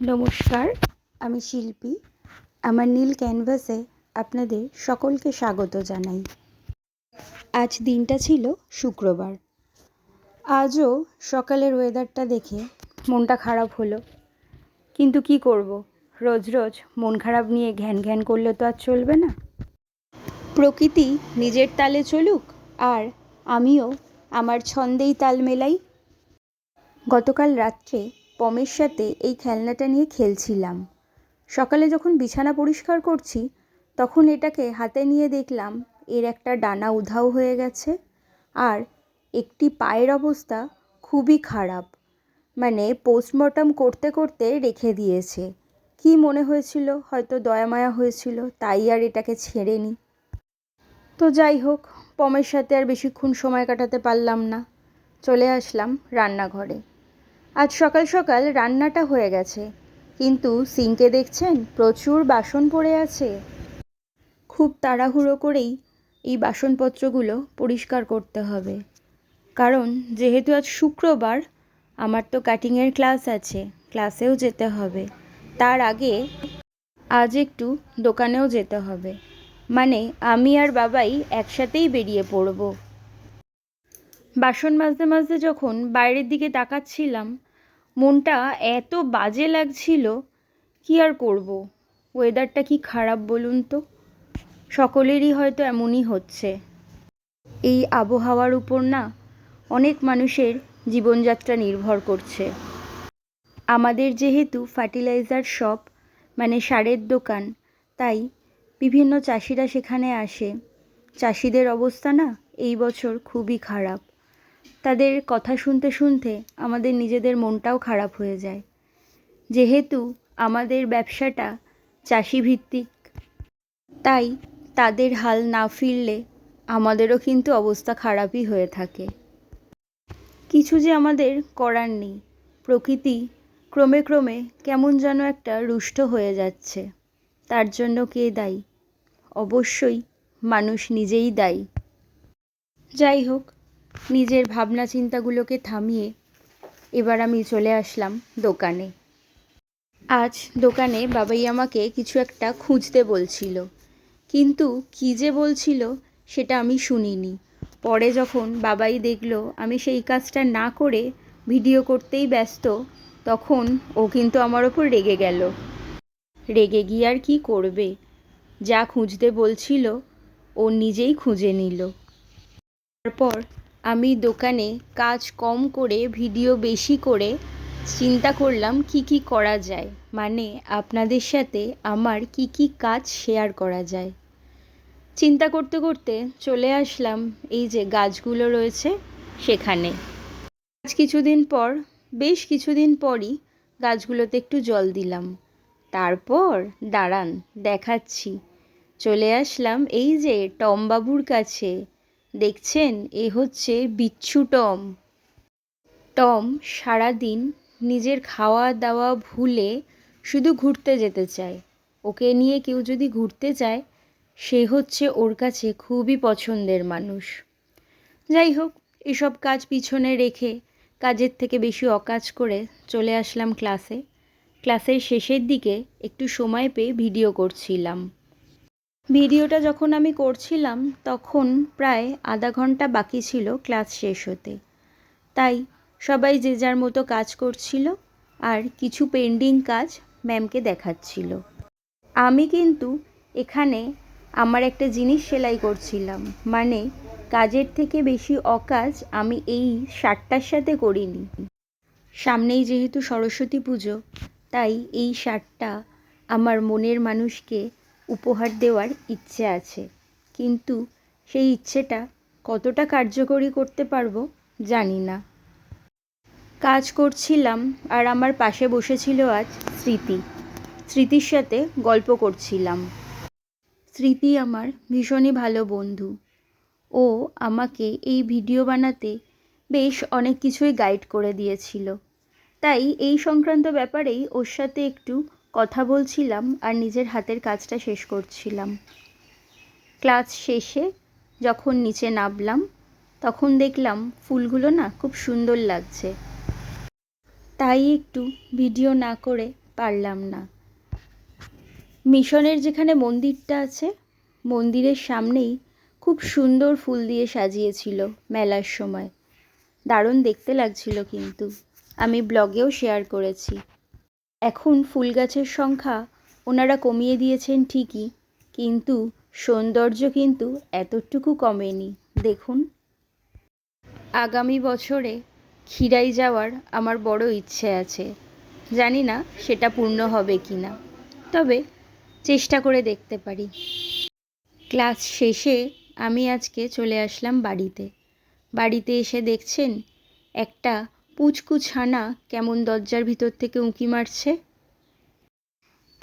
নমস্কার, আমি শিল্পী। আমার নীল ক্যানভাসে আপনাদের সকলকে স্বাগত জানাই। আজ দিনটা ছিল শুক্রবার। আজও সকালের ওয়েদারটা দেখে মনটা খারাপ হলো, কিন্তু কি করব, রোজ রোজ মন খারাপ নিয়ে ঘ্যান ঘ্যান করলে তো আর চলবে না। প্রকৃতি নিজের তালে চলুক, আর আমিও আমার ছন্দেই তাল মেলাই। গতকাল রাত্রে পমের সাথে এই খেলনাটা নিয়ে খেলছিলাম। সকালে যখন বিছানা পরিষ্কার করছি তখন এটাকে হাতে নিয়ে দেখলাম এর একটা ডানা উধাও হয়ে গেছে, আর একটি পায়ের অবস্থা খুবই খারাপ। মানে পোস্টমর্টম করতে করতে রেখে দিয়েছে। কি মনে হয়েছিল, হয়তো দয়ামায়া হয়েছিল, তাই আর এটাকে ছেড়ে নি। তো যাই হোক, পমের সাথে আর বেশিক্ষণ সময় কাটাতে পারলাম না। চলে আসলাম রান্নাঘরে। আজ সকাল সকাল রান্নাটা হয়ে গেছে, কিন্তু সিঙ্কে দেখছেন প্রচুর বাসন পড়ে আছে। খুব তাড়াহুড়ো করেই এই বাসনপত্রগুলো পরিষ্কার করতে হবে, কারণ যেহেতু আজ শুক্রবার, আমার তো কাটিংয়ের ক্লাস আছে, ক্লাসেও যেতে হবে। তার আগে আজ একটু দোকানেও যেতে হবে, মানে আমি আর বাবাই একসাথেই বেরিয়ে পড়ব। বাসন মাজতে মাজতে যখন বাইরের দিকে তাকাচ্ছিলাম, মনটা এত বাজে লাগছিল, কি আর করব, ওয়েদারটা কি খারাপ বলুন তো। সকলেরই হয়তো এমনই হচ্ছে। এই আবহাওয়ার উপর না অনেক মানুষের জীবনযাত্রা নির্ভর করছে। আমাদের যেহেতু ফার্টিলাইজার শপ, মানে সারের দোকান, তাই বিভিন্ন চাষিরা সেখানে আসে। চাষিদের অবস্থা না এই বছর খুবই খারাপ। তাদের কথা শুনতে শুনতে আমাদের নিজেদের মনটাও খারাপ হয়ে যায়। যেহেতু আমাদের ব্যবসাটা চাষিভিত্তিক, তাই তাদের হাল না ফিরলে আমাদেরও কিন্তু অবস্থা খারাপই হয়ে থাকে। কিছু যে আমাদের করার নেই, প্রকৃতি ক্রমে ক্রমে কেমন যেন একটা রুষ্ট হয়ে যাচ্ছে। তার জন্য কে দায়ী? অবশ্যই মানুষ নিজেই দায়ী। যাই হোক, নিজের ভাবনা চিন্তাগুলোকে থামিয়ে এবার আমি চলে আসলাম দোকানে। আজ দোকানে বাবাই আমাকে কিছু একটা খুঁজতে বলছিল, কিন্তু কী যে বলছিল সেটা আমি শুনিনি। পরে যখন বাবাই দেখলো আমি সেই কাজটা না করে ভিডিও করতেই ব্যস্ত, তখন ও কিন্তু আমার ওপর রেগে গেল। রেগে গিয়ে আর কি করবে, যা খুঁজতে বলছিল ও নিজেই খুঁজে নিল। তারপর আমি দোকানে কাজ কম করে ভিডিও বেশি করে চিন্তা করলাম কি কি করা যায়, মানে আপনাদের সাথে আমার কি কি কাজ শেয়ার করা যায়। চিন্তা করতে করতে চলে আসলাম এই যে গাছগুলো রয়েছে সেখানে। বেশ কিছুদিন পরই গাছগুলোতে একটু জল দিলাম। তারপর দাঁড়ান দেখাচ্ছি, চলে আসলাম এই যে টমবাবুর কাছে। দেখছেন, এ হচ্ছে বিচ্ছু টম। টম সারাদিন নিজের খাওয়া দাওয়া ভুলে শুধু ঘুরতে যেতে চায়। ওকে নিয়ে কেউ যদি ঘুরতে যায়, সে হচ্ছে ওর কাছে খুবই পছন্দের মানুষ। যাই হোক, এসব কাজ পিছনে রেখে কাজের থেকে বেশি অকাজ করে চলে আসলাম ক্লাসে। ক্লাসের শেষের দিকে একটু সময় পেয়ে ভিডিও করছিলাম। ভিডিওটা যখন আমি করছিলাম তখন প্রায় আধা ঘন্টা বাকি ছিল ক্লাস শেষ হতে। তাই সবাই যে যার মতো কাজ করছিল, আর কিছু পেন্ডিং কাজ ম্যামকে দেখাচ্ছিল। আমি কিন্তু এখানে আমার একটা জিনিস সেলাই করছিলাম, মানে কাজের থেকে বেশি অকাজ আমি এই শার্টটার সাথে করিনি। সামনেই যেহেতু সরস্বতী পুজো, তাই এই শার্টটা আমার মনের মানুষকে উপহার দেওয়ার ইচ্ছে আছে, কিন্তু সেই ইচ্ছেটা কতটা কার্যকরী করতে পারবো জানি না। কাজ করছিলাম আর আমার পাশে বসেছিল আজ স্মৃতির সাথে গল্প করছিলাম। স্মৃতি আমার ভীষণই ভালো বন্ধু। ও আমাকে এই ভিডিও বানাতে বেশ অনেক কিছুই গাইড করে দিয়েছিল, তাই এই সংক্রান্ত ব্যাপারেই ওর সাথে একটু কথা বলছিলাম আর নিজের হাতের কাজটা শেষ করছিলাম। ক্লাস শেষে যখন নিচে নামলাম তখন দেখলাম ফুলগুলো না খুব সুন্দর লাগছে, তাই একটু ভিডিও না করে পারলাম না। মিশনের যেখানে মন্দিরটা আছে, মন্দিরের সামনেই খুব সুন্দর ফুল দিয়ে সাজিয়েছিল মেলার সময়। দারুণ দেখতে লাগছিল, কিন্তু আমি ব্লগেও শেয়ার করেছি। এখন ফুল গাছের সংখ্যা ওনারা কমিয়ে দিয়েছেন ঠিকই, কিন্তু সৌন্দর্য কিন্তু এতটুকু কমেনি। দেখুন, আগামী বছরে ক্ষীরাই যাওয়ার আমার বড় ইচ্ছে আছে। জানি না সেটা পূর্ণ হবে কি না, তবে চেষ্টা করে দেখতে পারি। ক্লাস শেষে আমি আজকে চলে আসলাম বাড়িতে। বাড়িতে এসে দেখছেন একটা পুচকু ছানা কেমন দরজার ভিতর থেকে উঁকি মারছে।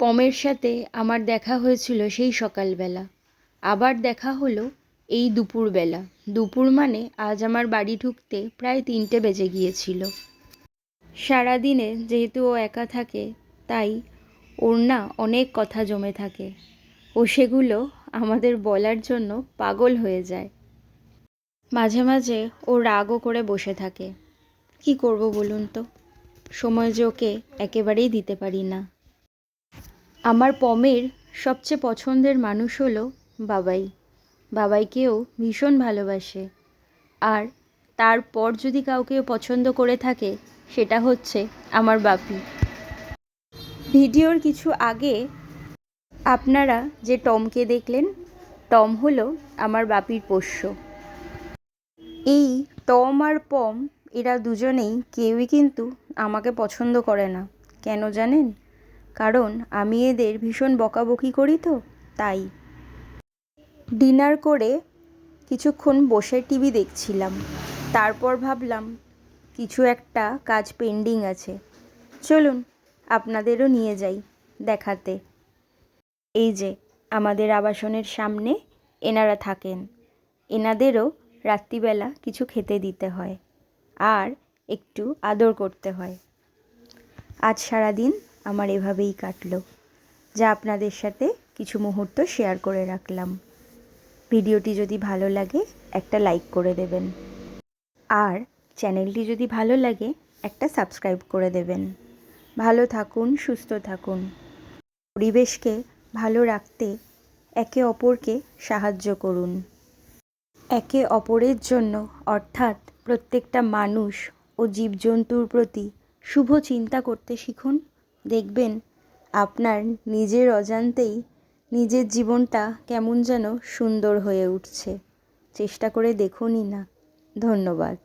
পমের সাথে আমার দেখা হয়েছিল সেই সকালবেলা, আবার দেখা হলো এই দুপুরবেলা। দুপুর মানে আজ আমার বাড়ি ঢুকতে প্রায় 3টে বেজে গিয়েছিল। সারাদিনে যেহেতু ও একা থাকে, তাই ওর না অনেক কথা জমে থাকে। ও সেগুলো আমাদের বলার জন্য পাগল হয়ে যায়। মাঝে মাঝে ও রাগও করে বসে থাকে। কি করব বলুন তো, সময় যে ওকে একেবারেই দিতে পারি না। আমার পমের সবচেয়ে পছন্দের মানুষ হলো বাবাই। বাবাইকেও ভীষণ ভালোবাসে। আর তারপর যদি কাউকে পছন্দ করে থাকে, সেটা হচ্ছে আমার বাপি। ভিডিওর কিছু আগে আপনারা যে টমকে দেখলেন, টম হলো আমার বাপির পোষ্য। এই টম আর পম এরা দুজনেই কেউই কিন্তু আমাকে পছন্দ করে না। কেন জানেন? কারণ আমি এদের ভীষণ বকাবকি করি, তো তাই। ডিনার করে কিছুক্ষণ বসে টিভি দেখছিলাম। তারপর ভাবলাম কিছু একটা কাজ পেন্ডিং আছে, চলুন আপনাদেরও নিয়ে যাই দেখাতে। এই যে আমাদের আবাসনের সামনে এনারা থাকেন। এনাদেরও রাত্রিবেলা কিছু খেতে দিতে হয় আর একটু আদর করতে হয়। আজ সারাদিন আমার এভাবেই কাটলো, যা আপনাদের সাথে কিছু মুহূর্ত শেয়ার করে রাখলাম। ভিডিওটি যদি ভালো লাগে একটা লাইক করে দেবেন, আর চ্যানেলটি যদি ভালো লাগে একটা সাবস্ক্রাইব করে দেবেন। ভালো থাকুন, সুস্থ থাকুন। পরিবেশকে ভালো রাখতে একে অপরকে সাহায্য করুন। একে অপরের জন্য, অর্থাৎ প্রত্যেকটা মানুষ ও জীবজন্তুর প্রতি শুভ চিন্তা করতে শিখুন। দেখবেন আপনার নিজের অজান্তেই নিজের জীবনটা কেমন যেন সুন্দর হয়ে উঠছে। চেষ্টা করে দেখুনই না। ধন্যবাদ।